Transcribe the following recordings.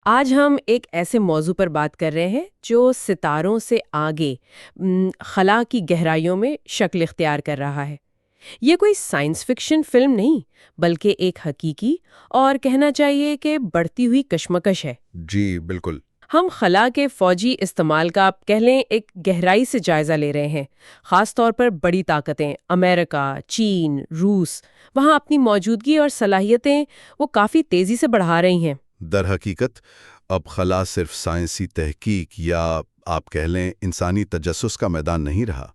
آج ہم ایک ایسے موضوع پر بات کر رہے ہیں جو ستاروں سے آگے خلا کی گہرائیوں میں شکل اختیار کر رہا ہے۔ یہ کوئی سائنس فکشن فلم نہیں، بلکہ ایک حقیقی اور کہنا چاہیے کہ بڑھتی ہوئی کشمکش ہے۔ جی بالکل۔ ہم خلا کے فوجی استعمال کا آپ کہہ لیں ایک گہرائی سے جائزہ لے رہے ہیں، خاص طور پر بڑی طاقتیں امریکہ، چین، روس وہاں اپنی موجودگی اور صلاحیتیں وہ کافی تیزی سے بڑھا رہی ہیں۔ در حقیقت اب خلا صرف سائنسی تحقیق یا آپ کہہ لیں انسانی تجسس کا میدان نہیں رہا،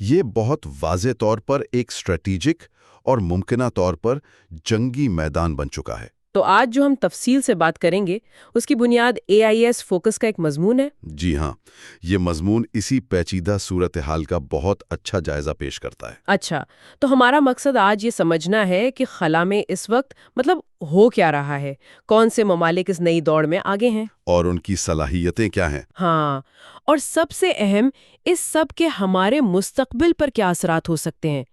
یہ بہت واضح طور پر ایک اسٹریٹجک اور ممکنہ طور پر جنگی میدان بن چکا ہے۔ تو آج جو ہم تفصیل سے بات کریں گے اس کی بنیاد AIS فوکس کا ایک مضمون ہے۔ جی ہاں، یہ مضمون اسی پیچیدہ صورتحال کا بہت اچھا جائزہ پیش کرتا ہے۔ اچھا، تو ہمارا مقصد آج یہ سمجھنا ہے کہ خلا میں اس وقت ہو کیا رہا ہے، کون سے ممالک اس نئی دوڑ میں آگے ہیں اور ان کی صلاحیتیں کیا ہیں۔ ہاں، اور سب سے اہم اس سب کے ہمارے مستقبل پر کیا اثرات ہو سکتے ہیں۔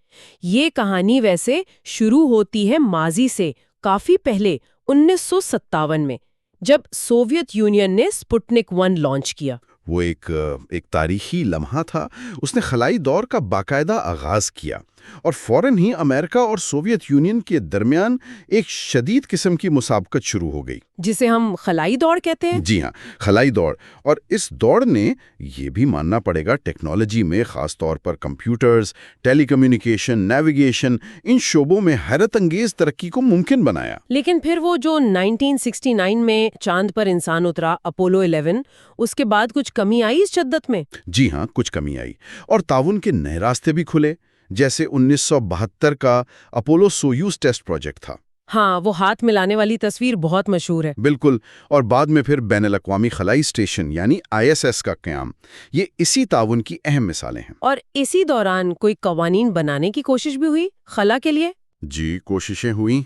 یہ کہانی ویسے شروع ہوتی ہے ماضی سے کافی پہلے 1957 میں، جب سوویت یونین نے سپوٹنک 1 لانچ کیا۔ وہ ایک تاریخی لمحہ تھا، اس نے خلائی دور کا باقاعدہ آغاز کیا اور فوراً ہی امریکہ اور سوویت یونین کے درمیان ایک شدید قسم کی مسابقت شروع ہو گئی، جسے ہم خلائی دوڑ کہتے ہیں۔ جی ہاں، خلائی دوڑ۔ اور اس دوڑ نے یہ بھی ماننا پڑے گا ٹیکنالوجی میں، خاص طور پر کمپیوٹرز، ٹیلی کمیونیکیشن، نیویگیشن، ان شعبوں میں حیرت انگیز ترقی کو ممکن بنایا۔ لیکن پھر وہ جو 1969 میں چاند پر انسان اترا، اپولو 11، اس کے بعد کچھ کمی آئی اس جدت میں؟ جی ہاں، کچھ کمی آئی اور تعاون کے نئے راستے بھی کھلے، جیسے 1972 کا اپولو سویوز ٹیسٹ پروجیکٹ تھا۔ ہاں، وہ ہاتھ ملانے والی تصویر بہت مشہور ہے۔ بالکل، اور بعد میں پھر بین الاقوامی خلائی اسٹیشن یعنی ISS کا قیام، یہ اسی تعاون کی اہم مثالیں ہیں۔ اور اسی دوران کوئی قوانین بنانے کی کوشش بھی ہوئی خلا کے لیے؟ جی، کوششیں ہوئیں۔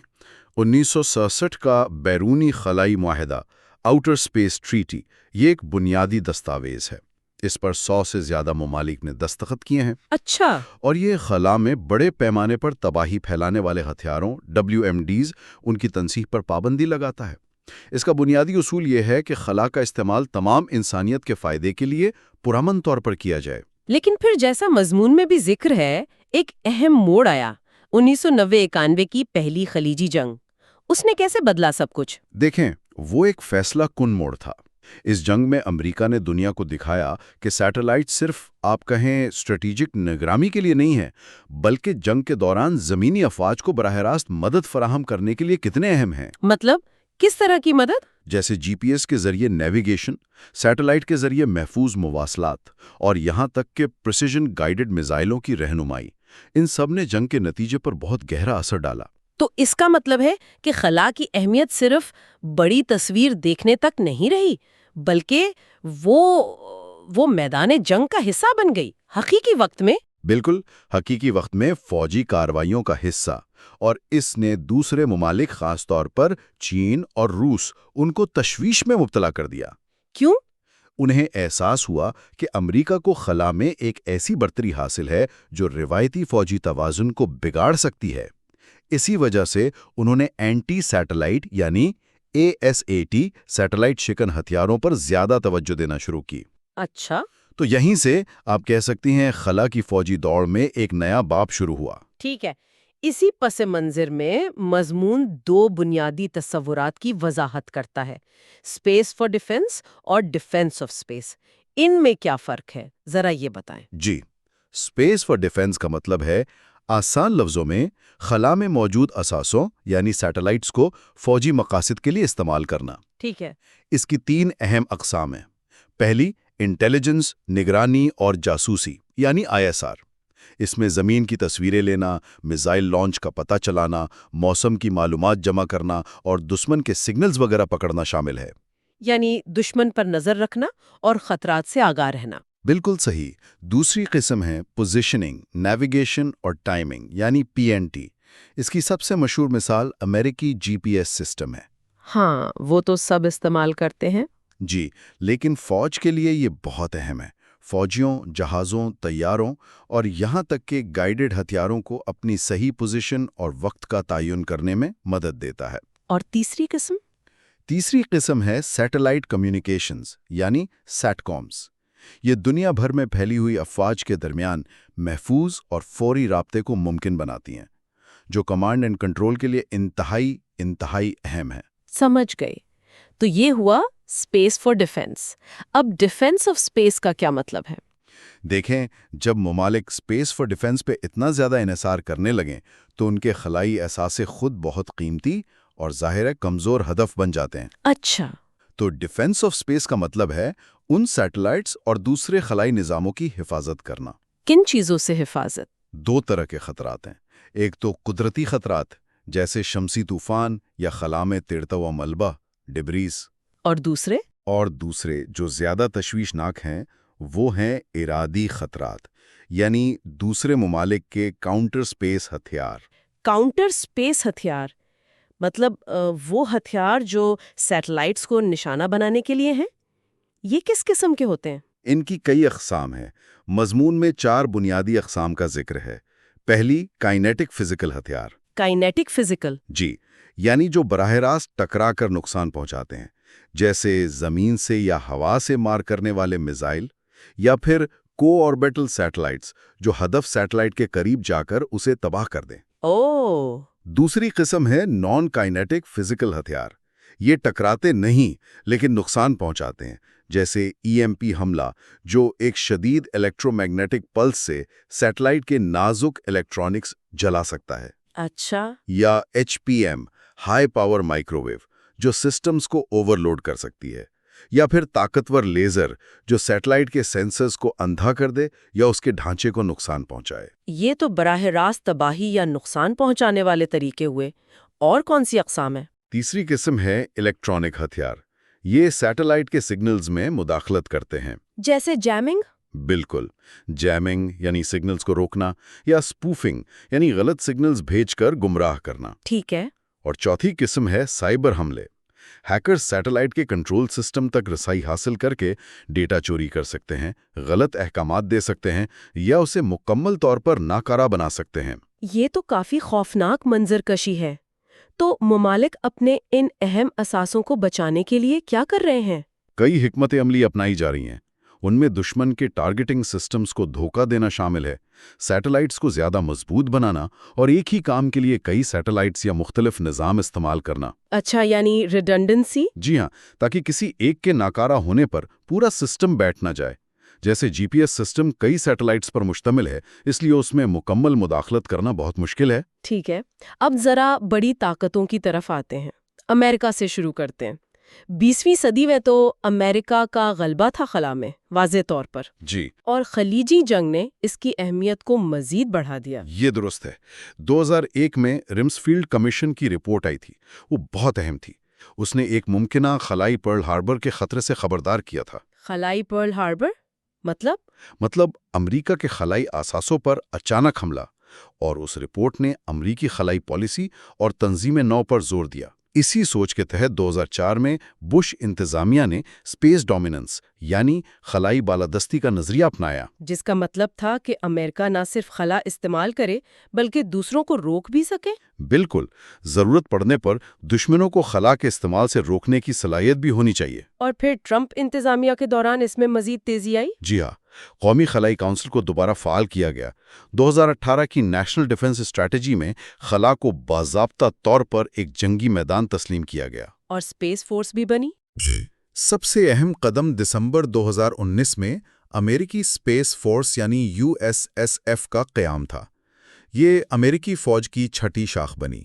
1967 کا بیرونی خلائی معاہدہ آؤٹر اسپیس ٹریٹی، یہ ایک بنیادی دستاویز ہے، اس پر 100 سے زیادہ ممالک نے دستخط کیے ہیں۔ اچھا۔ اور یہ خلا میں بڑے پیمانے پر تباہی پھیلانے والے ہتھیاروں WMDs ان کی تنصیب پر پابندی لگاتا ہے۔ اس کا بنیادی اصول یہ ہے کہ خلا کا استعمال تمام انسانیت کے فائدے کے لیے پرامن طور پر کیا جائے۔ لیکن پھر جیسا مضمون میں بھی ذکر ہے، ایک اہم موڑ آیا، 1990-91 کی پہلی خلیجی جنگ۔ اس نے کیسے بدلا سب کچھ؟ دیکھیں، وہ ایک فیصلہ کن موڑ تھا۔ اس جنگ میں امریکہ نے دنیا کو دکھایا کہ سیٹلائٹ صرف آپ کہیں اسٹریٹجک نگرانی کے لیے نہیں ہے، بلکہ جنگ کے دوران زمینی افواج کو براہ راست مدد فراہم کرنے کے لیے کتنے اہم ہیں۔ مطلب کس طرح کی مدد؟ جیسے GPS کے ذریعے نیویگیشن، سیٹلائٹ کے ذریعے محفوظ مواصلات، اور یہاں تک کہ پریسیجن گائیڈڈ میزائلوں کی رہنمائی، ان سب نے جنگ کے نتیجے پر بہت گہرا اثر ڈالا۔ تو اس کا مطلب ہے کہ خلا کی اہمیت صرف بڑی تصویر دیکھنے تک نہیں رہی، بلکہ وہ میدان جنگ کا حصہ بن گئی حقیقی وقت میں۔ بالکل، حقیقی وقت میں فوجی کارروائیوں کا حصہ، اور اس نے دوسرے ممالک خاص طور پر چین اور روس ان کو تشویش میں مبتلا کر دیا۔ کیوں؟ انہیں احساس ہوا کہ امریکہ کو خلا میں ایک ایسی برتری حاصل ہے جو روایتی فوجی توازن کو بگاڑ سکتی ہے۔ اسی وجہ سے انہوں نے اینٹی سیٹلائٹ یعنی ASAT سیٹلائٹ شکن ہتھیاروں پر زیادہ توجہ دینا شروع کی۔ اچھا۔ تو یہیں سے آپ کہہ سکتی ہیں خلا کی فوجی دوڑ میں ایک نیا باب شروع ہوا۔ ٹھیک ہے، اسی پس منظر میں مضمون 2 بنیادی تصورات کی وضاحت کرتا ہے، اسپیس فار ڈیفنس اور ڈیفنس آف اسپیس۔ ان میں کیا فرق ہے، ذرا یہ بتائیں۔ جی، اسپیس فار ڈیفنس کا مطلب ہے آسان لفظوں میں خلا میں موجود اثاثوں یعنی سیٹلائٹس کو فوجی مقاصد کے لیے استعمال کرنا۔ ٹھیک ہے۔ اس کی 3 اہم اقسام ہیں۔ پہلی، انٹیلیجنس، نگرانی اور جاسوسی یعنی ISR۔ اس میں زمین کی تصویریں لینا، میزائل لانچ کا پتہ چلانا، موسم کی معلومات جمع کرنا اور دشمن کے سگنلز وغیرہ پکڑنا شامل ہے۔ یعنی دشمن پر نظر رکھنا اور خطرات سے آگاہ رہنا۔ بالکل صحیح۔ دوسری قسم ہے پوزیشننگ، نیویگیشن اور ٹائمنگ یعنی PNT۔ اس کی سب سے مشہور مثال امریکی GPS سسٹم ہے۔ ہاں، وہ تو سب استعمال کرتے ہیں۔ جی، لیکن فوج کے لیے یہ بہت اہم ہے۔ فوجیوں، جہازوں، طیاروں اور یہاں تک کہ گائیڈڈ ہتھیاروں کو اپنی صحیح پوزیشن اور وقت کا تعین کرنے میں مدد دیتا ہے۔ اور تیسری قسم؟ تیسری قسم ہے سیٹلائٹ کمیونیکیشنز یعنی سیٹ کامز۔ یہ دنیا بھر میں پھیلی ہوئی افواج کے درمیان محفوظ اور فوری رابطے کو ممکن بناتی ہیں، جو کمانڈ اینڈ کنٹرول کے لیے انتہائی اہم ہے۔ سمجھ گئے۔ تو یہ ہوا اسپیس فار ڈیفense۔ اب ڈیفense آف اسپیس کا کیا مطلب ہے؟ دیکھیں، جب ممالک اسپیس فار ڈیفنس پہ اتنا زیادہ انحصار کرنے لگیں تو ان کے خلائی احساس خود بہت قیمتی اور ظاہر کمزور ہدف بن جاتے ہیں۔ اچھا۔ تو ڈیفنس آف اسپیس کا مطلب ہے ان سیٹلائٹس اور دوسرے خلائی نظاموں کی حفاظت کرنا۔ کن چیزوں سے حفاظت؟ دو طرح کے خطرات ہیں، ایک تو قدرتی خطرات جیسے شمسی طوفان یا خلا میں تیرتا ہوا ملبہ ڈبریز، اور دوسرے جو زیادہ تشویشناک ہیں وہ ہیں ارادی خطرات، یعنی دوسرے ممالک کے کاؤنٹر سپیس ہتھیار۔ کاؤنٹر سپیس ہتھیار مطلب وہ ہتھیار جو سیٹلائٹس کو نشانہ بنانے کے لیے ہیں؟ یہ کس قسم کے ہوتے ہیں؟ ان کی کئی اقسام ہیں۔ مضمون میں 4 بنیادی اقسام کا ذکر ہے۔ پہلی، کائنیٹک فزیکل ہتھیار۔ Kinetic physical? جی، یعنی جو براہ راست ٹکرا کر نقصان پہنچاتے ہیں، جیسے زمین سے یا ہوا سے مار کرنے والے میزائل، یا پھر کو آربیٹل سیٹلائٹس جو ہدف سیٹلائٹ کے قریب جا کر اسے تباہ کر دیں۔ دوسری قسم ہے نان کائنیٹک فزیکل ہتھیار۔ یہ ٹکراتے نہیں لیکن نقصان پہنچاتے ہیں، جیسے EMP حملہ جو ایک شدید الیکٹرو میگنیٹک پلس سے سیٹلائٹ کے نازک الیکٹرانکس جلا سکتا ہے۔ اچھا۔ یا HPM ہائی پاور مائکروویو جو سسٹمز کو اوورلوڈ کر سکتی ہے، یا پھر طاقتور لیزر جو سیٹلائٹ کے سینسرز کو اندھا کر دے یا اس کے ڈھانچے کو نقصان پہنچائے۔ یہ تو براہ راست تباہی یا نقصان پہنچانے والے طریقے ہوئے۔ اور کون سی اقسام ہیں؟ تیسری قسم ہے الیکٹرانک ہتھیار۔ یہ سیٹلائٹ کے سگنلز میں مداخلت کرتے ہیں۔ جیسے جیمنگ؟ بالکل، جیمنگ یعنی سگنلز کو روکنا، یا اسپوفنگ یعنی غلط سگنلز بھیج کر گمراہ کرنا۔ ٹھیک ہے۔ اور چوتھی قسم ہے سائبر حملے۔ ہیکر سیٹلائٹ کے کنٹرول سسٹم تک رسائی حاصل کر کے ڈیٹا چوری کر سکتے ہیں، غلط احکامات دے سکتے ہیں، یا اسے مکمل طور پر ناکارہ بنا سکتے ہیں۔ یہ تو کافی خوفناک منظر کشی ہے۔ تو ممالک اپنے ان اہم اثاثوں کو بچانے کے لیے کیا کر رہے ہیں؟ کئی حکمت عملی اپنائی جا رہی ہیں۔ ان میں دشمن کے ٹارگیٹنگ سسٹمز کو دھوکہ دینا شامل ہے، سیٹلائٹس کو زیادہ مضبوط بنانا، اور ایک ہی کام کے لیے کئی سیٹلائٹس یا مختلف نظام استعمال کرنا۔ اچھا، یعنی ریڈنڈنسی؟ جی ہاں، تاکہ کسی ایک کے ناکارہ ہونے پر پورا سسٹم بیٹھ نہ جائے۔ جیسے GPS سسٹم کئی سیٹلائٹس پر مشتمل ہے، اس لیے اس میں مکمل مداخلت کرنا بہت مشکل ہے۔ ٹھیک ہے، اب ذرا بڑی طاقتوں کی طرف آتے ہیں۔ امریکہ سے شروع کرتے ہیں۔ 20ویں صدی میں تو امریکہ کا غلبہ تھا خلا میں، واضح طور پر۔ جی، اور خلیجی جنگ نے اس کی اہمیت کو مزید بڑھا دیا۔ یہ درست ہے۔ 2001 میں رمسفیلڈ کمیشن کی رپورٹ آئی تھی، وہ بہت اہم تھی۔ اس نے ایک ممکنہ خلائی پرل ہاربر کے خطرے سے خبردار کیا تھا۔ خلائی پرل ہاربر مطلب امریکہ کے خلائی اثاثوں پر اچانک حملہ، اور اس رپورٹ نے امریکی خلائی پالیسی اور تنظیم نو پر زور دیا۔ اسی سوچ کے تحت 2004 میں بش انتظامیہ نے اسپیس ڈومیننس یعنی خلائی بالادستی کا نظریہ اپنایا، جس کا مطلب تھا کہ امریکہ نہ صرف خلا استعمال کرے بلکہ دوسروں کو روک بھی سکے۔ بالکل، ضرورت پڑنے پر دشمنوں کو خلا کے استعمال سے روکنے کی صلاحیت بھی ہونی چاہیے۔ اور پھر ٹرمپ انتظامیہ کے دوران اس میں مزید تیزی آئی۔ جی ہاں، قومی خلائی کونسل کو دوبارہ فعال کیا گیا۔ 2018 کی نیشنل ڈیفنس اسٹریٹجی میں خلا کو باضابطہ طور پر ایک جنگی میدان تسلیم کیا گیا، اور اسپیس فورس بھی بنی۔ سب سے اہم قدم دسمبر 2019 میں امریکی اسپیس فورس یعنی USSF کا قیام تھا۔ یہ امریکی فوج کی چھٹی شاخ بنی۔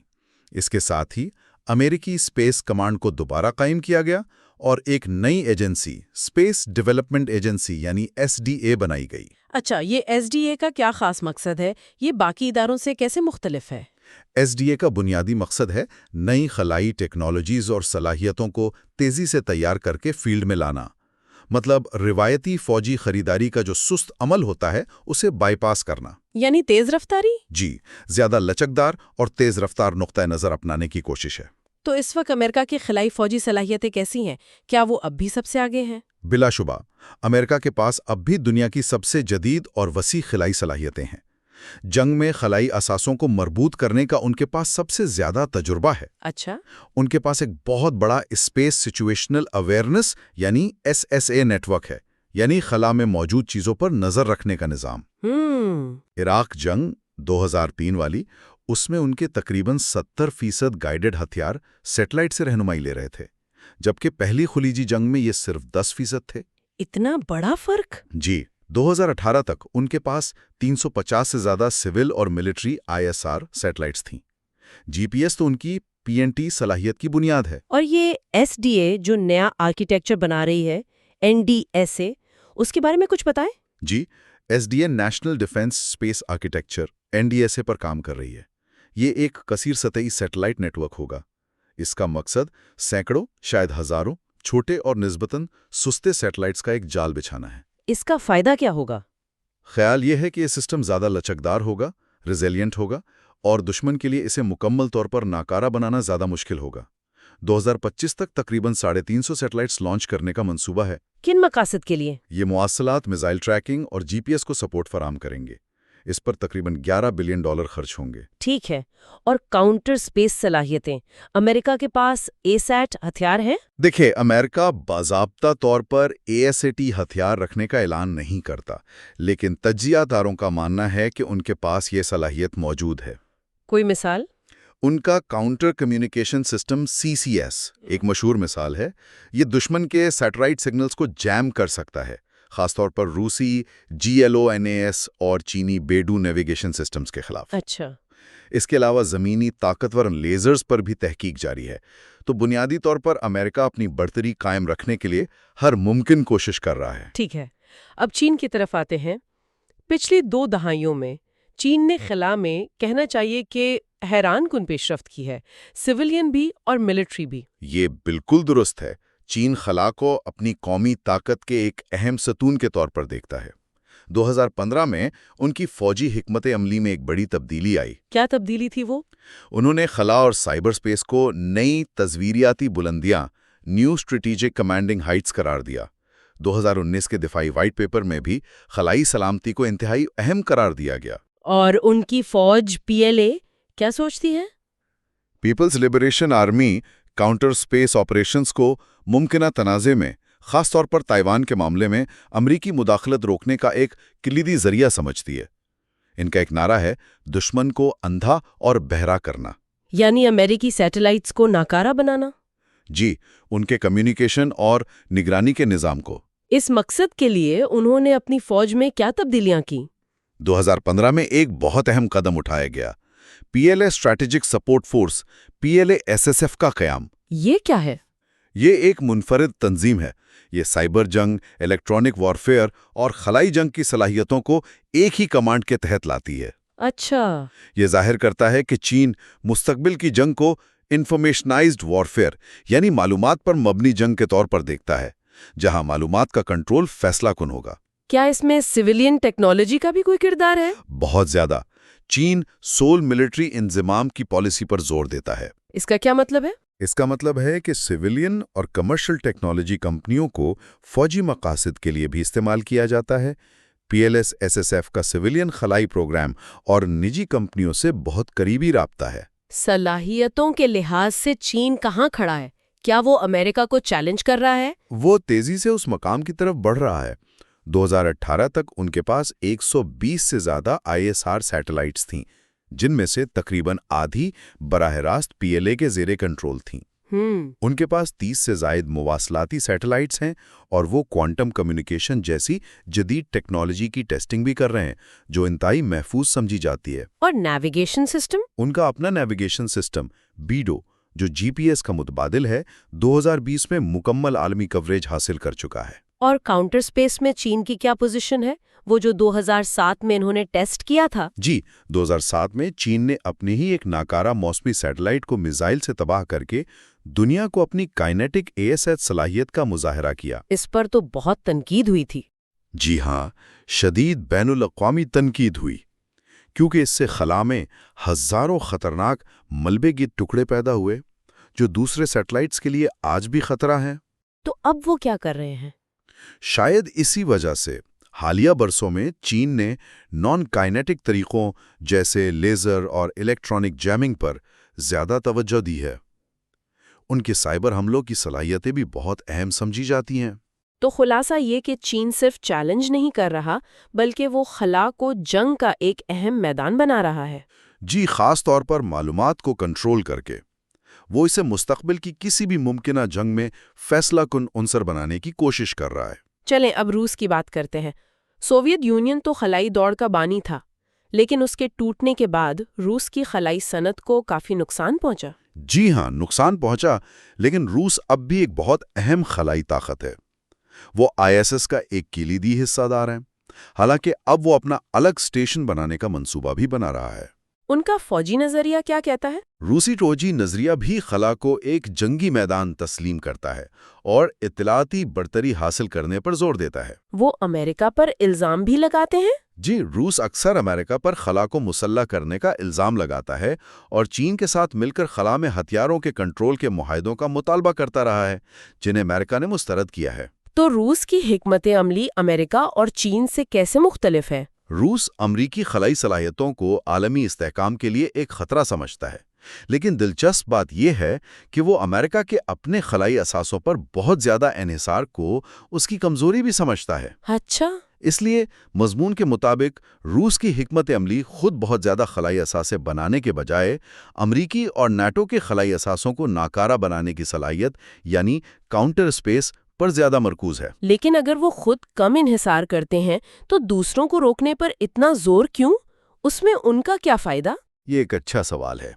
اس کے ساتھ ہی امریکی اسپیس کمانڈ کو دوبارہ قائم کیا گیا اور ایک نئی ایجنسی اسپیس ڈیولپمنٹ ایجنسی یعنی SDA بنائی گئی۔ اچھا، یہ SDA کا کیا خاص مقصد ہے؟ یہ باقی اداروں سے کیسے مختلف ہے؟ SDA کا بنیادی مقصد ہے نئی خلائی ٹیکنالوجیز اور صلاحیتوں کو تیزی سے تیار کر کے فیلڈ میں لانا۔ مطلب روایتی فوجی خریداری کا جو سست عمل ہوتا ہے اسے بائی پاس کرنا۔ یعنی تیز رفتاری؟ جی، زیادہ لچکدار اور تیز رفتار نقطہ نظر اپنانے کی کوشش ہے۔ تو اس وقت امریکہ کی خلائی فوجی صلاحیتیں کیسی ہیں؟ کیا وہ اب بھی سب سے آگے ہیں؟ بلا شبہ امریکہ کے پاس اب بھی دنیا کی سب سے جدید اور وسیع خلائی صلاحیتیں ہیں۔ جنگ میں خلائی اثاثوں کو مربوط کرنے کا ان کے پاس سب سے زیادہ تجربہ ہے۔ اچھا۔ ان کے پاس ایک بہت بڑا اسپیس سچویشنل اویئرنس یعنی SSA نیٹ ورک ہے، یعنی خلا میں موجود چیزوں پر نظر رکھنے کا نظام۔ عراق جنگ 2003 والی، اس میں ان کے تقریباً 70% گائیڈڈ ہتھیار سیٹلائٹ سے رہنمائی لے رہے تھے، جبکہ پہلی خلیجی جنگ میں یہ صرف 10% تھے۔ اتنا بڑا فرق؟ جی، 2018 تک ان کے پاس 350 سے زیادہ سول اور ملٹری ISR سیٹلائٹس تھیں۔ GPS تو ان کی PNT صلاحیت کی بنیاد ہے۔ اور یہ SDA جو نیا آرکیٹیکچر بنا رہی ہے، NDSA، اس کے بارے میں کچھ بتائیں؟ جی، SDA national defence space architecture NDSA پر کام کر رہی ہے۔ یہ ایک کثیر سطحی سیٹلائٹ نیٹ ورک ہوگا۔ اس کا مقصد سینکڑوں، شاید ہزاروں چھوٹے اور نسبتاً سستے سیٹلائٹس کا ایک جال بچھانا ہے۔ اس کا فائدہ کیا ہوگا؟ خیال یہ ہے کہ یہ سسٹم زیادہ لچکدار ہوگا، ریزیلینٹ ہوگا، اور دشمن کے لیے اسے مکمل طور پر ناکارہ بنانا زیادہ مشکل ہوگا۔ 2025 تک تقریباً 350 سیٹلائٹس لانچ کرنے کا منصوبہ ہے۔ کن مقاصد کے لیے؟ یہ مواصلات، میزائل ٹریکنگ اور GPS کو سپورٹ فراہم کریں گے۔ اس پر تقریباً $11 بلین خرچ ہوں گے۔ ٹھیک ہے، اور کاؤنٹر سپیس صلاحیتیں امریکہ کے پاس ASAT ہتھیار ہیں؟ دیکھیں، امریکہ باضابطہ طور پر ASAT ہتھیار رکھنے کا اعلان نہیں کرتا، لیکن تجزیہ کاروں کا ماننا ہے کہ ان کے پاس یہ صلاحیت موجود ہے۔ کوئی مثال؟ ان کا کاؤنٹر کمیونیکیشن سسٹم CCS ایک مشہور مثال ہے۔ یہ دشمن کے سیٹلائٹ سگنلز کو جیم کر سکتا ہے، خاص طور پر روسی GLONASS اور چینی بیڈو نیویگیشن سسٹمز کے خلاف۔ اچھا۔ اس کے علاوہ زمینی طاقتور لیزرز پر بھی تحقیق جاری ہے۔ تو بنیادی طور پر امریکہ اپنی برتری قائم رکھنے کے لیے ہر ممکن کوشش کر رہا ہے۔ ٹھیک ہے، اب چین کی طرف آتے ہیں۔ پچھلی 2 دہائیوں میں چین نے خلا میں کہنا چاہیے کہ حیران کن پیش رفت کی ہے، سویلین بھی اور ملٹری بھی۔ یہ بالکل درست ہے۔ چین خلا کو اپنی قومی طاقت کے ایک اہم ستون کے طور پر دیکھتا ہے۔ 2015 میں ان کی فوجی حکمت عملی میں ایک بڑی تبدیلی آئی۔ کیا تبدیلی تھی وہ؟ انہوں نے خلا اور سائبر سپیس کو نئی تصویریاتی بلندیاں، نیو اسٹریٹجک کمانڈنگ ہائٹس قرار دیا۔ 2019 کے دفاعی وائٹ پیپر میں بھی خلائی سلامتی کو انتہائی اہم قرار دیا گیا۔ اور ان کی فوج PLA کیا سوچتی ہے؟ Peoples liberation army counter space operations کو ممکنہ تنازع میں، خاص طور پر تائیوان کے معاملے میں امریکی مداخلت روکنے کا ایک کلیدی ذریعہ سمجھتی ہے۔ ان کا ایک نعرہ ہے، دشمن کو اندھا اور بہرا کرنا۔ یعنی امریکی سیٹلائٹس کو ناکارہ بنانا؟ جی، ان کے کمیونیکیشن اور نگرانی کے نظام کو۔ اس مقصد کے لیے انہوں نے اپنی فوج میں کیا تبدیلیاں کی؟ 2015 میں ایک بہت اہم قدم اٹھایا گیا، PLA strategic support force PLA SSF کا قیام۔ یہ کیا ہے؟ یہ ایک منفرد تنظیم ہے۔ یہ سائبر جنگ، الیکٹرانک وارفیئر اور خلائی جنگ کی صلاحیتوں کو ایک ہی کمانڈ کے تحت لاتی ہے۔ اچھا۔ یہ ظاہر کرتا ہے کہ چین مستقبل کی جنگ کو انفارمیشنائزڈ وارفیئر یعنی معلومات پر مبنی جنگ کے طور پر دیکھتا ہے، جہاں معلومات کا کنٹرول فیصلہ کن ہوگا۔ کیا اس میں سویلین ٹیکنالوجی کا بھی کوئی کردار ہے؟ بہت زیادہ۔ چین سول ملٹری انضمام کی پالیسی پر زور دیتا ہے۔ اس کا کیا مطلب ہے؟ اس کا مطلب ہے کہ سویلین اور کمرشل ٹیکنالوجی کمپنیوں کو فوجی مقاصد کے لیے بھی استعمال کیا جاتا ہے۔ PLS SSF کا سویلین خلائی پروگرام اور نجی کمپنیوں سے بہت قریبی رابطہ ہے۔ صلاحیتوں کے لحاظ سے چین کہاں کھڑا ہے؟ کیا وہ امریکہ کو چیلنج کر رہا ہے؟ وہ تیزی سے اس مقام کی طرف بڑھ رہا ہے۔ 2018 تک ان کے پاس 120 سے زیادہ ISR سیٹلائٹس تھیں، جن میں سے تقریباً آدھی براہ راست PLA کے زیر کنٹرول تھیں۔ ان کے پاس 30 سے زائد مواصلاتی سیٹلائٹس ہیں، اور وہ کوانٹم کمیونیکیشن جیسی جدید ٹیکنالوجی کی ٹیسٹنگ بھی کر رہے ہیں، جو انتہائی محفوظ سمجھی جاتی ہے۔ اور نیویگیشن سسٹم؟ ان کا اپنا نیویگیشن سسٹم بیڈو، جو GPS کا متبادل ہے، 2020 میں مکمل عالمی کوریج حاصل کر چکا ہے۔ اور کاؤنٹر سپیس میں چین کی کیا پوزیشن ہے؟ وہ جو 2007 میں انہوں نے ٹیسٹ کیا تھا؟ جی، 2007 میں چین نے اپنی ہی ایک ناکارہ موسمی سیٹلائٹ کو میزائل سے تباہ کر کے دنیا کو اپنی کائنیٹک ASH صلاحیت کا مظاہرہ کیا۔ اس پر تو بہت تنقید ہوئی تھی۔ جی ہاں، شدید بین الاقوامی تنقید ہوئی، کیونکہ اس سے خلا میں ہزاروں خطرناک ملبے کے ٹکڑے پیدا ہوئے، جو دوسرے سیٹلائٹس کے لیے آج بھی خطرہ ہیں۔ تو اب وہ کیا کر رہے ہیں؟ شاید اسی وجہ سے حالیہ برسوں میں چین نے نان کائنیٹک طریقوں جیسے لیزر اور الیکٹرانک جیمنگ پر زیادہ توجہ دی ہے۔ ان کے سائبر حملوں کی صلاحیتیں بھی بہت اہم سمجھی جاتی ہیں۔ تو خلاصہ یہ کہ چین صرف چیلنج نہیں کر رہا بلکہ وہ خلا کو جنگ کا ایک اہم میدان بنا رہا ہے۔ جی، خاص طور پر معلومات کو کنٹرول کر کے وہ اسے مستقبل کی کسی بھی ممکنہ جنگ میں فیصلہ کن عنصر بنانے کی کوشش کر رہا ہے۔ چلیں اب روس کی بات کرتے ہیں۔ سوویت یونین تو خلائی دوڑ کا بانی تھا، لیکن اس کے ٹوٹنے کے بعد روس کی خلائی صنعت کو کافی نقصان پہنچا۔ جی ہاں، نقصان پہنچا، لیکن روس اب بھی ایک بہت اہم خلائی طاقت ہے۔ وہ ISS کا ایک کلیدی حصہ دار ہے، حالانکہ اب وہ اپنا الگ اسٹیشن بنانے کا منصوبہ بھی بنا رہا ہے۔ ان کا فوجی نظریہ کیا کہتا ہے؟ روسی فوجی نظریہ بھی خلا کو ایک جنگی میدان تسلیم کرتا ہے اور اطلاعاتی برتری حاصل کرنے پر زور دیتا ہے۔ وہ امریکہ پر الزام بھی لگاتے ہیں؟ جی، روس اکثر امریکہ پر خلا کو مسلح کرنے کا الزام لگاتا ہے اور چین کے ساتھ مل کر خلا میں ہتھیاروں کے کنٹرول کے معاہدوں کا مطالبہ کرتا رہا ہے، جنہیں امریکہ نے مسترد کیا ہے۔ تو روس کی حکمت عملی امریکہ اور چین سے کیسے مختلف ہے؟ روس امریکی خلائی صلاحیتوں کو عالمی استحکام کے لیے ایک خطرہ سمجھتا ہے، لیکن دلچسپ بات یہ ہے کہ وہ امریکہ کے اپنے خلائی اثاثوں پر بہت زیادہ انحصار کو اس کی کمزوری بھی سمجھتا ہے۔ اچھا، اس لیے مضمون کے مطابق روس کی حکمت عملی خود بہت زیادہ خلائی اثاثے بنانے کے بجائے امریکی اور نیٹو کے خلائی اثاثوں کو ناکارہ بنانے کی صلاحیت یعنی کاؤنٹر اسپیس پر زیادہ مرکوز ہے۔ لیکن اگر وہ خود کم انحصار کرتے ہیں تو دوسروں کو روکنے پر اتنا زور کیوں؟ اس میں ان کا کیا فائدہ؟ یہ ایک اچھا سوال ہے۔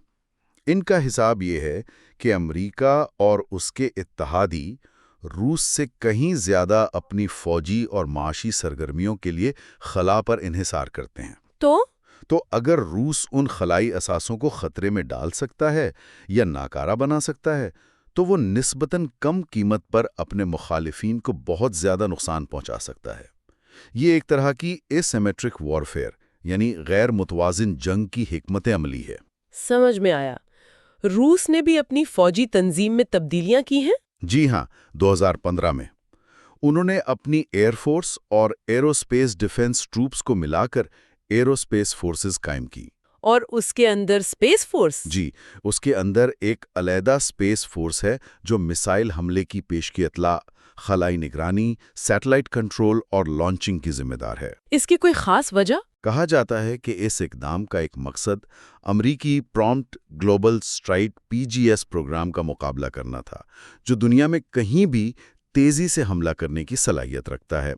ان کا حساب یہ ہے کہ امریکہ اور اس کے اتحادی روس سے کہیں زیادہ اپنی فوجی اور معاشی سرگرمیوں کے لیے خلا پر انحصار کرتے ہیں۔ تو اگر روس ان خلائی اثاثوں کو خطرے میں ڈال سکتا ہے یا ناکارہ بنا سکتا ہے تو وہ نسبتاً کم قیمت پر اپنے مخالفین کو بہت زیادہ نقصان پہنچا سکتا ہے۔ یہ ایک طرح کی ایسیمیٹرک وارفیئر یعنی غیر متوازن جنگ کی حکمت عملی ہے۔ سمجھ میں آیا۔ روس نے بھی اپنی فوجی تنظیم میں تبدیلیاں کی ہیں؟ جی ہاں، 2015 میں انہوں نے اپنی ایئر فورس اور ایروسپیس ڈیفنس ٹروپس کو ملا کر ایروسپیس فورسز قائم کی۔ اور اس کے اندر اسپیس فورس؟ جی، اس کے اندر ایک علیحدہ اسپیس فورس ہے جو میسائل حملے کی پیشگی اطلاع، خلائی نگرانی، سیٹلائٹ کنٹرول اور لانچنگ کی ذمہ دار ہے۔ اس کی کوئی خاص وجہ؟ کہا جاتا ہے کہ اس اقدام کا ایک مقصد امریکی prompt global strike PGS program کا مقابلہ کرنا تھا، جو دنیا میں کہیں بھی تیزی سے حملہ کرنے کی صلاحیت رکھتا ہے۔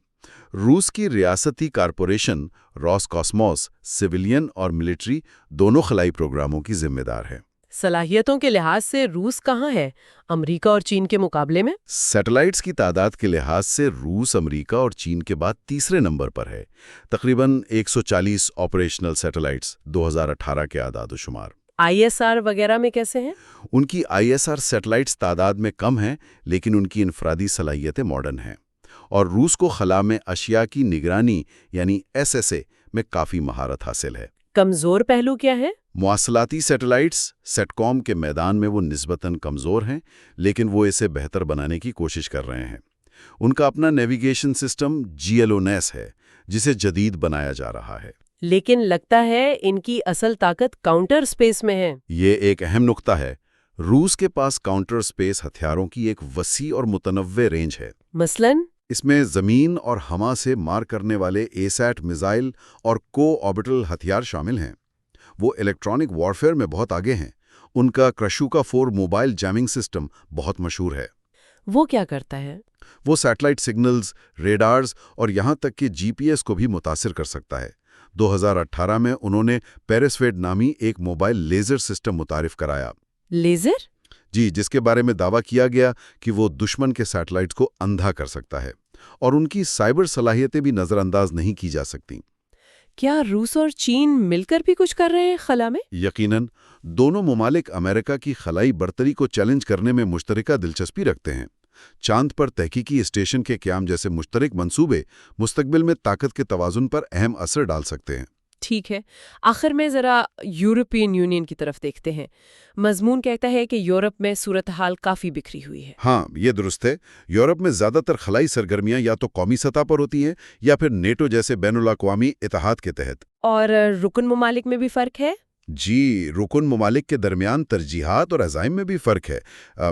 روس کی ریاستی کارپوریشن روس کاسموس سویلین اور ملٹری دونوں خلائی پروگراموں کی ذمہ دار ہے۔ صلاحیتوں کے لحاظ سے روس کہاں ہے امریکہ اور چین کے مقابلے میں؟ سیٹلائٹس کی تعداد کے لحاظ سے روس امریکہ اور چین کے بعد تیسرے نمبر پر ہے، تقریباً 140 آپریشنل سیٹلائٹس 2018 کے اعداد و شمار۔ ISR وغیرہ میں کیسے ہیں؟ ان کی ISR سیٹلائٹس تعداد میں کم ہیں، لیکن ان کی انفرادی صلاحیتیں ماڈرن ہیں، اور روس کو خلا میں اشیاء کی نگرانی یعنی SSA میں کافی مہارت حاصل ہے۔ کمزور پہلو کیا ہے؟ مواصلاتی سیٹلائٹس سیٹ کام کے میدان میں وہ نسبتاً کمزور ہیں، لیکن وہ اسے بہتر بنانے کی کوشش کر رہے ہیں۔ ان کا اپنا نیویگیشن سسٹم GLONASS ہے، جسے جدید بنایا جا رہا ہے۔ لیکن لگتا ہے ان کی اصل طاقت کاؤنٹر اسپیس میں ہے۔ یہ ایک اہم نقطہ ہے۔ روس کے پاس کاؤنٹر اسپیس ہتھیاروں کی ایک وسیع اور متنوع رینج ہے۔ مثلاً اس میں زمین اور ہوا سے مار کرنے والے ASAT میزائل اور کو آربیٹل ہتھیار شامل ہیں۔ وہ الیکٹرانک وارفیئر میں بہت آگے ہیں۔ ان کا کرشوکا 4 موبائل جیمنگ سسٹم بہت مشہور ہے۔ وہ کیا کرتا ہے؟ وہ سیٹلائٹ سگنلز، ریڈارز اور یہاں تک کہ GPS کو بھی متاثر کر سکتا ہے۔ 2018 میں انہوں نے پیرسویڈ نامی ایک موبائل لیزر سسٹم متعارف کرایا۔ لیزر؟ جی، جس کے بارے میں دعویٰ کیا گیا کہ وہ دشمن کے سیٹلائٹس کو اندھا کر سکتا ہے، اور ان کی سائبر صلاحیتیں بھی نظر انداز نہیں کی جا سکتی۔ کیا روس اور چین مل کر بھی کچھ کر رہے ہیں خلا میں؟ یقیناً، دونوں ممالک امریکہ کی خلائی برتری کو چیلنج کرنے میں مشترکہ دلچسپی رکھتے ہیں۔ چاند پر تحقیقی اسٹیشن کے قیام جیسے مشترک منصوبے مستقبل میں طاقت کے توازن پر اہم اثر ڈال سکتے ہیں۔ ٹھیک ہے، آخر میں ذرا یورپین یونین کی طرف دیکھتے ہیں۔ مضمون کہتا ہے کہ یورپ میں صورتحال کافی بکھری ہوئی ہے۔ ہاں، یہ درست ہے۔ یورپ میں زیادہ تر خلائی سرگرمیاں یا تو قومی سطح پر ہوتی ہیں یا پھر نیٹو جیسے بین الاقوامی اتحاد کے تحت۔ اور رکن ممالک میں بھی فرق ہے؟ جی، رکن ممالک کے درمیان ترجیحات اور عزائم میں بھی فرق ہے۔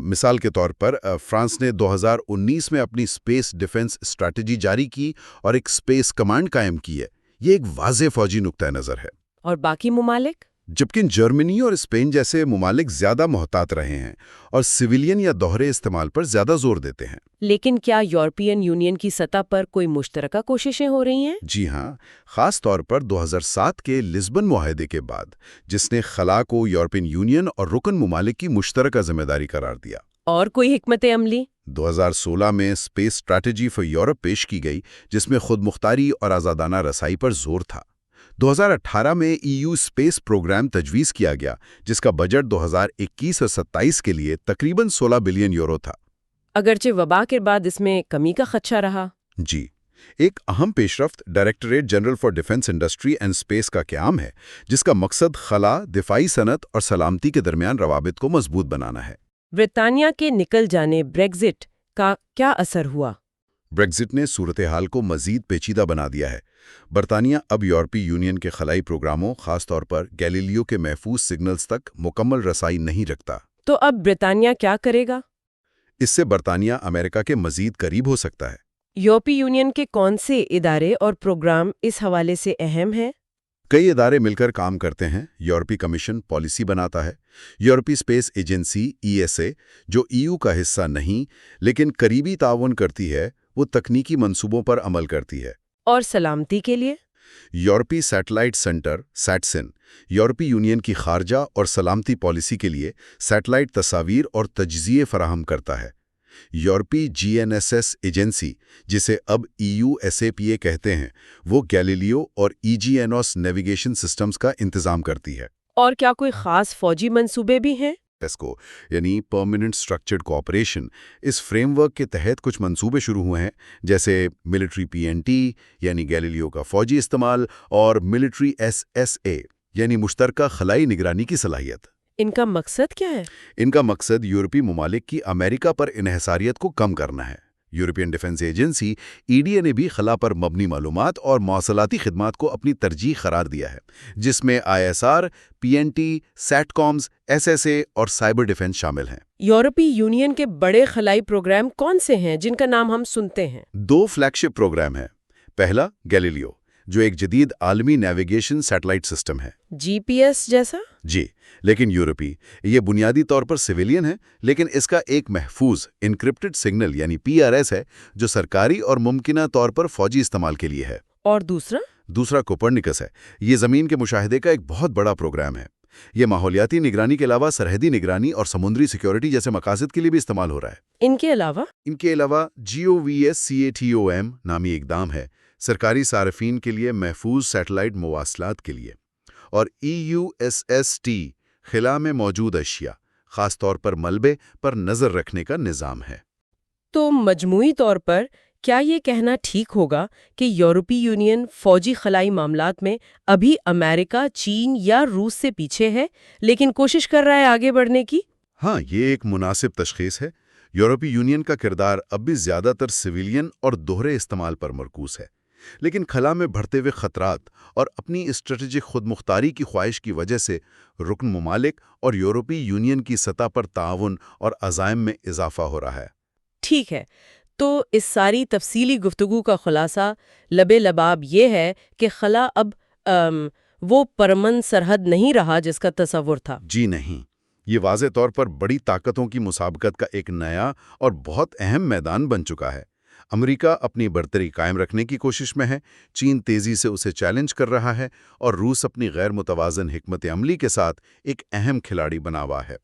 مثال کے طور پر فرانس نے 2019 میں اپنی اسپیس ڈیفنس اسٹریٹجی جاری کی اور ایک اسپیس کمانڈ قائم کی ہے۔ یہ ایک واضح فوجی نقطہ نظر ہے۔ اور باقی ممالک؟ جبکہ جرمنی اور اسپین جیسے ممالک زیادہ محتاط رہے ہیں اور سویلین یا دوہرے استعمال پر زیادہ زور دیتے ہیں۔ لیکن کیا یورپین یونین کی سطح پر کوئی مشترکہ کوششیں ہو رہی ہیں؟ جی ہاں، خاص طور پر 2007 کے لسبن معاہدے کے بعد، جس نے خلا کو یورپین یونین اور رکن ممالک کی مشترکہ ذمہ داری قرار دیا۔ اور کوئی حکمت عملی؟ 2016 میں اسپیس اسٹریٹجی فار یورپ پیش کی گئی، جس میں خود مختاری اور آزادانہ رسائی پر زور تھا۔ 2018 میں EU اسپیس پروگرام تجویز کیا گیا، جس کا بجٹ 2021 اور 27 کے لیے تقریباً 16 بلین یورو تھا۔ اگرچہ وبا کے بعد اس میں کمی کا خدشہ رہا۔ جی، ایک اہم پیش رفت directorate general for defence industry and space کا قیام ہے، جس کا مقصد خلا، دفاعی صنعت اور سلامتی کے درمیان روابط کو مضبوط بنانا ہے۔ برطانیہ کے نکل جانے بریگزٹ کا کیا اثر ہوا؟ بریگزٹ نے صورتحال کو مزید پیچیدہ بنا دیا ہے۔ برطانیہ اب یورپی یونین کے خلائی پروگراموں، خاص طور پر گیلیلیو کے محفوظ سگنلز تک مکمل رسائی نہیں رکھتا۔ تو اب برطانیہ کیا کرے گا؟ اس سے برطانیہ امریکہ کے مزید قریب ہو سکتا ہے۔ یورپی یونین کے کون سے ادارے اور پروگرام اس حوالے سے اہم ہیں؟ کئی ادارے مل کر کام کرتے ہیں۔ یورپی کمیشن پالیسی بناتا ہے، یورپی اسپیس ایجنسی ESA، جو EU کا حصہ نہیں لیکن قریبی تعاون کرتی ہے، وہ تکنیکی منصوبوں پر عمل کرتی ہے۔ اور سلامتی کے لیے؟ یورپی سیٹلائٹ سینٹر سیٹسن یورپی یونین کی خارجہ اور سلامتی پالیسی کے لیے سیٹلائٹ تصاویر اور تجزیے فراہم کرتا ہے۔ یورپی GNSS ایجنسی، جسے اب EUSAPA کہتے ہیں، وہ گیلیلیو اور EGNOS نیویگیشن سسٹمز کا انتظام کرتی ہے۔ اور کیا کوئی خاص فوجی منصوبے بھی ہیں؟ پیسکو یعنی پرماننٹ اسٹرکچرڈ کوآپریشن، اس فریم ورک کے تحت کچھ منصوبے شروع ہوئے ہیں، جیسے ملٹری PNT یعنی گیلیلیو کا فوجی استعمال اور ملٹری SSA یعنی مشترکہ خلائی نگرانی کی صلاحیت۔ ان کا مقصد کیا ہے؟ ان کا مقصد یورپی ممالک کی امریکہ پر انحصاریت کو کم کرنا ہے۔ یورپین ڈیفنس ایجنسی EDA نے بھی خلا پر مبنی معلومات اور مواصلاتی خدمات کو اپنی ترجیح قرار دیا ہے، جس میں ISR، PNT، satcoms, SSA اور سائبر ڈیفنس شامل ہیں۔ یورپی یونین کے بڑے خلائی پروگرام کون سے ہیں جن کا نام ہم سنتے ہیں؟ 2 فلیگ شپ پروگرام ہیں۔ پہلا گیلیلیو، جو ایک جدید عالمی نیویگیشن سیٹلائٹ سسٹم ہے۔ GPS جیسا؟ جی، لیکن یورپی۔ یہ بنیادی طور پر سویلین ہے، لیکن اس کا ایک محفوظ انکرپٹڈ سگنل یعنی PRS ہے، جو سرکاری اور ممکنہ طور پر فوجی استعمال کے لیے ہے۔ اور دوسرا کوپرنیکس ہے۔ یہ زمین کے مشاہدے کا ایک بہت بڑا پروگرام ہے۔ یہ ماحولیاتی نگرانی کے علاوہ سرحدی نگرانی اور سمندری سیکیورٹی جیسے مقاصد کے لیے بھی استعمال ہو رہا ہے۔ ان کے علاوہ GOVSATOM نامی اقدام ہے، سرکاری صارفین کے لیے محفوظ سیٹلائٹ مواصلات کے لیے، اور EUSST خلا میں موجود اشیاء، خاص طور پر ملبے پر نظر رکھنے کا نظام ہے۔ تو مجموعی طور پر کیا یہ کہنا ٹھیک ہوگا کہ یورپی یونین فوجی خلائی معاملات میں ابھی امریکہ، چین یا روس سے پیچھے ہے، لیکن کوشش کر رہا ہے آگے بڑھنے کی؟ ہاں، یہ ایک مناسب تشخیص ہے۔ یورپی یونین کا کردار اب بھی زیادہ تر سویلین اور دوہرے استعمال پر مرکوز ہے، لیکن خلا میں بڑھتے ہوئے خطرات اور اپنی اسٹریٹجک خود مختاری کی خواہش کی وجہ سے رکن ممالک اور یورپی یونین کی سطح پر تعاون اور عزائم میں اضافہ ہو رہا ہے۔ ٹھیک ہے، تو اس ساری تفصیلی گفتگو کا خلاصہ لبے لباب یہ ہے کہ خلا اب وہ پرامن سرحد نہیں رہا جس کا تصور تھا۔ جی نہیں، یہ واضح طور پر بڑی طاقتوں کی مسابقت کا ایک نیا اور بہت اہم میدان بن چکا ہے۔ امریکہ اپنی برتری قائم رکھنے کی کوشش میں ہے، چین تیزی سے اسے چیلنج کر رہا ہے، اور روس اپنی غیر متوازن حکمت عملی کے ساتھ ایک اہم کھلاڑی بنا ہوا ہے۔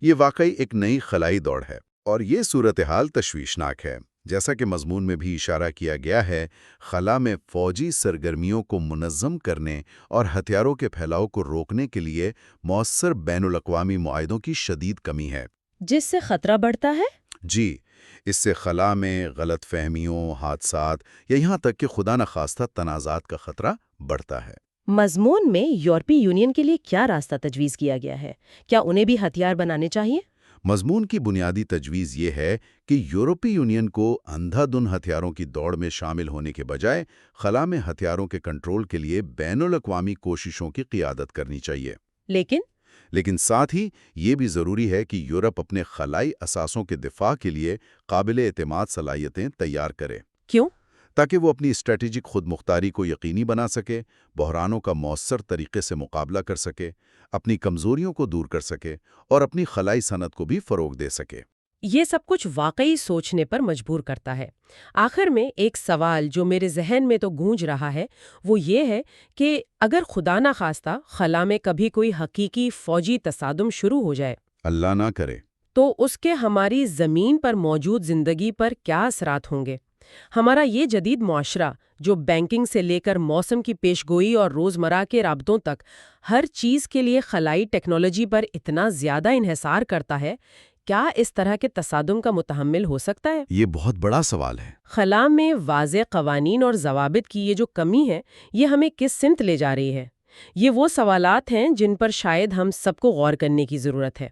یہ واقعی ایک نئی خلائی دوڑ ہے، اور یہ صورتحال تشویشناک ہے۔ جیسا کہ مضمون میں بھی اشارہ کیا گیا ہے، خلا میں فوجی سرگرمیوں کو منظم کرنے اور ہتھیاروں کے پھیلاؤ کو روکنے کے لیے مؤثر بین الاقوامی معاہدوں کی شدید کمی ہے، جس سے خطرہ بڑھتا ہے۔ جی، اس سے خلا میں غلط فہمیوں، حادثات یا یہاں تک کہ خدا نخواستہ تنازعات کا خطرہ بڑھتا ہے۔ مضمون میں یورپی یونین کے لیے کیا راستہ تجویز کیا گیا ہے؟ کیا انہیں بھی ہتھیار بنانے چاہیے؟ مضمون کی بنیادی تجویز یہ ہے کہ یورپی یونین کو اندھا دھند ہتھیاروں کی دوڑ میں شامل ہونے کے بجائے خلا میں ہتھیاروں کے کنٹرول کے لیے بین الاقوامی کوششوں کی قیادت کرنی چاہیے۔ لیکن ساتھ ہی یہ بھی ضروری ہے کہ یورپ اپنے خلائی اثاثوں کے دفاع کے لیے قابل اعتماد صلاحیتیں تیار کرے۔ کیوں؟ تاکہ وہ اپنی اسٹریٹجک خود مختاری کو یقینی بنا سکے، بحرانوں کا مؤثر طریقے سے مقابلہ کر سکے، اپنی کمزوریوں کو دور کر سکے اور اپنی خلائی صنعت کو بھی فروغ دے سکے۔ یہ سب کچھ واقعی سوچنے پر مجبور کرتا ہے۔ آخر میں ایک سوال جو میرے ذہن میں تو گونج رہا ہے وہ یہ ہے کہ اگر خدا نہ خواستہ خلا میں کبھی کوئی حقیقی فوجی تصادم شروع ہو جائے، اللہ نہ کرے، تو اس کے ہماری زمین پر موجود زندگی پر کیا اثرات ہوں گے؟ ہمارا یہ جدید معاشرہ جو بینکنگ سے لے کر موسم کی پیشگوئی اور روزمرہ کے رابطوں تک ہر چیز کے لیے خلائی ٹیکنالوجی پر اتنا زیادہ انحصار کرتا ہے، کیا اس طرح کے تصادم کا متحمل ہو سکتا ہے؟ یہ بہت بڑا سوال ہے۔ خلا میں واضح قوانین اور ضوابط کی یہ جو کمی ہے، یہ ہمیں کس سمت لے جا رہی ہے؟ یہ وہ سوالات ہیں جن پر شاید ہم سب کو غور کرنے کی ضرورت ہے۔